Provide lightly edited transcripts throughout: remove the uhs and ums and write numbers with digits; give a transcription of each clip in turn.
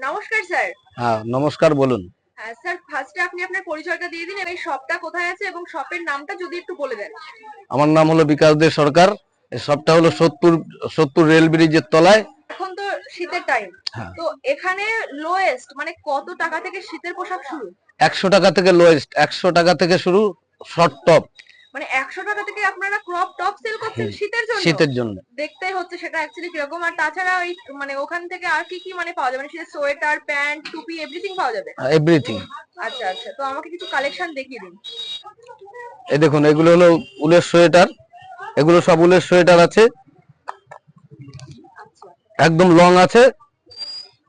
নমস্কার স্যার। হ্যাঁ, নমস্কার, বলুন। হ্যাঁ স্যার, ফার্স্টে আপনি আপনার পরিচয়টা দিয়ে দিন এবং এই শপটা কোথায় আছে এবং শপের নামটা যদি একটু বলে দেন। আমার নাম হলো বিকাশ দে সরকার। এই শপটা হলো সোদপুর রেল ব্রিজের তলায়। এখন তো শীতের টাইম, হ্যাঁ, তো এখানে লোয়েস্ট মানে কত টাকা থেকে শীতের পোশাক শুরু? 100 টাকা থেকে লোয়েস্ট, 100 টাকা থেকে শুরু শর্ট টপ। মানে 100 টাকা থেকে আপনারা ক্রপ টপ সেল করছেন শীতের জন্য? শীতের জন্য। দেখতেই হচ্ছে সেটা অ্যাকচুয়ালি কিরকম। আর তাছাড়া ওই মানে ওখান থেকে আর কি কি মানে পাওয়া যাবে? মানে শীতের সোয়েটার, প্যান্ট, টুপি এভরিথিং পাওয়া যাবে? এভরিথিং। আচ্ছা আচ্ছা, তো আমাকে কিছু কালেকশন দেখিয়ে দিন। এই দেখুন, এগুলো হলো উলের সোয়েটার। এগুলো সব উলের সোয়েটার আছে, আচ্ছা, একদম লং আছে।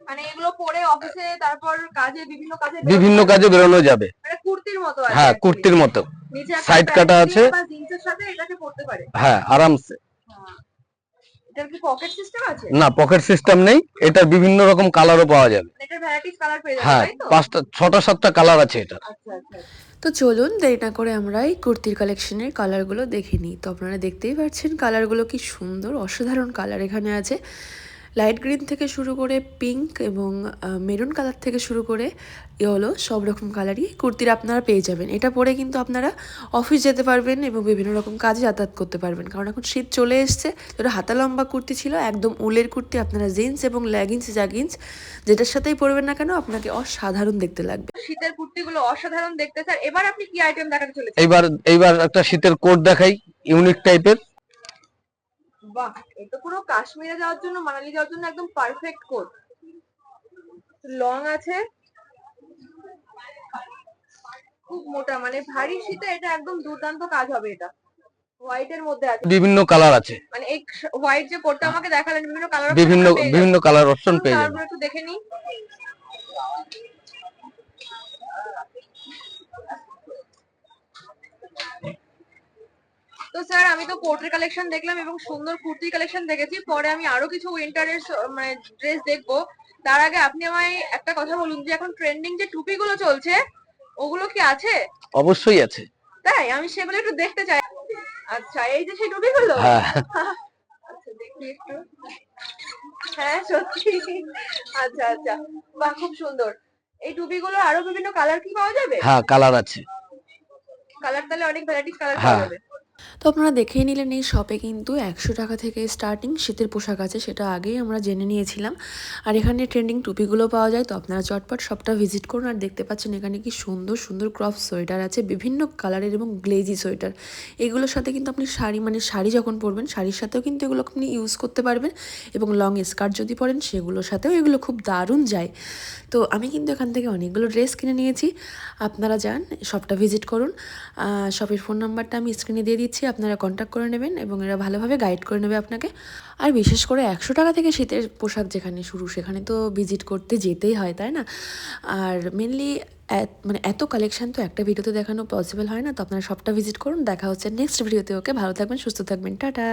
মানে এগুলো পরে অফিসে তারপর কাজে বিভিন্ন কাজে বিভিন্ন কাজে বেরোনো যাবে। মানে কুর্তির মতো আছে হ্যাঁ, অ্যাকচুয়ালি। কুর্তির মতো। নিচে একটা সাইড প্যান্ট কাটা আছে। দিয়ে বা জিন্সের সাথে এটাকে পরতে পারে। হ্যাঁ, আরামসে। হ্যাঁ। এটার কি পকেট সিস্টেম আছে? না, পকেট সিস্টেম নেই। এটার বিভিন্ন রকম কালারও পাওয়া যাবে। মানে এটার ভ্যারাইটিস কালার পেয়ে যাবে হ্যাঁ, তাই তো? 5টা 6টা 7টা কালার আছে এটা। আচ্ছা আচ্ছা আচ্ছা। তো চলুন দেরি না করে আমরা এই কুর্তির কালেকশনের কালারগুলো দেখে নিই। তো আপনারা দেখতেই পাচ্ছেন কালারগুলো কি সুন্দর, অসাধারণ কালার এখানে আছে। লাইট গ্রিন থেকে শুরু করে পিঙ্ক এবং মেরুন কালার থেকে শুরু করে ইয়েলো, সব রকম কালারই কুর্তির আপনারা পেয়ে যাবেন। এটা পরে কিন্তু আপনারা অফিস যেতে পারবেন এবং বিভিন্ন রকম কাজে যাতায়াত করতে পারবেন, কারণ এখন শীত চলে এসছে। যেটা হাতা লম্বা কুর্তি ছিল, একদম উলের কুর্তি আপনারা জিন্স এবং লেগিংস জাগিন্স যেটার সাথেই পরবেন না কেন আপনাকে অসাধারণ দেখতে লাগবে। শীতের কুর্তিগুলো অসাধারণ দেখতে স্যার। এবার আপনি কি আইটেম দেখাতে চলেছেন? এইবার এইবার একটা শীতের কোট দেখাই, ইউনিক টাইপের। বাহ, এটা পুরো কাশ্মীরে যাওয়ার জন্য, মানালি যাওয়ার জন্য একদম পারফেক্ট কোট। লং আছে, খুব মোটা, মানে ভারী শীতে এটা একদম দুর্দান্ত কাজ হবে। এটা হোয়াইট এর মধ্যে আছে, বিভিন্ন কালার আছে। মানে এই হোয়াইট যে কোটটা আমাকে দেখালেন বিভিন্ন কালার বিভিন্ন বিভিন্ন কালার অপশন পেয়ে যাবেন। কালারগুলো একটু দেখে নিই। তো স্যার, আমি তো কোটের কালেকশন দেখলাম এবং সুন্দর কুর্তির কালেকশন দেখেছি, পরে আমি আরো কিছু উইন্টারের মানে ড্রেস দেখবো। তার আগে আপনি আমায় একটা কথা বলুন যে এখন ট্রেন্ডিং যে টুপিগুলো চলছে ওগুলো কি আছে? অবশ্যই আছে। তাই আমি সেগুলো একটু দেখতে চাই। আচ্ছা, এই যে সেই টুপিগুলো। হ্যাঁ, আচ্ছা, দেখি একটু। হ্যাঁ সত্যি। আচ্ছা আচ্ছা, বাহ খুব সুন্দর। এই টুপিগুলো আরো বিভিন্ন কালার কি পাওয়া যাবে? হ্যাঁ, কালার আছে। কালার তাহলে অনেক ভ্যারাইটিস কালার পাওয়া হ্যাঁ, যাবে। তো আপনারা দেখেই নিলেন এই শপে কিন্তু 100 টাকা থেকে স্টার্টিং শীতের পোশাক আছে, সেটা আগেই আমরা জেনে নিয়েছিলাম। আর এখানে ট্রেন্ডিং টুপিগুলো পাওয়া যায়। তো আপনারা চটপট শপটা ভিজিট করুন। আর দেখতে পাচ্ছেন এখানে কি সুন্দর সুন্দর ক্রপ সোয়েটার আছে, বিভিন্ন কালারের এবং গ্লেজি সোয়েটার। এগুলোর সাথে কিন্তু আপনি শাড়ি, মানে শাড়ি যখন পরবেন শাড়ির সাথেও কিন্তু এগুলো আপনি ইউজ করতে পারবেন, এবং লং স্কার্ট যদি পরেন সেগুলোর সাথেও এগুলো খুব দারুণ যায়। তো আমি কিন্তু এখান থেকে অনেকগুলো ড্রেস কিনে নিয়েছি। আপনারা যান, শপটা ভিজিট করুন। শপের ফোন নাম্বারটা আমি স্ক্রিনে দিয়ে দিচ্ছি, আপনারা কন্ট্যাক্ট করে নেবেন এবং এরা ভালোভাবে গাইড করে নেবে আপনাকে। আর বিশেষ করে 100 টাকা থেকে শীতের পোশাক যেখানে শুরু, সেখানে তো ভিজিট করতে যেতেই হয়, তাই না? আর মেনলি মানে এত কালেকশন তো একটা ভিডিওতে দেখানো পসিবল হয় না। তো আপনারা শপটা ভিজিট করুন। দেখা হচ্ছে নেক্সট ভিডিওতে। ওকে, ভালো থাকবেন, সুস্থ থাকবেন, টাটা।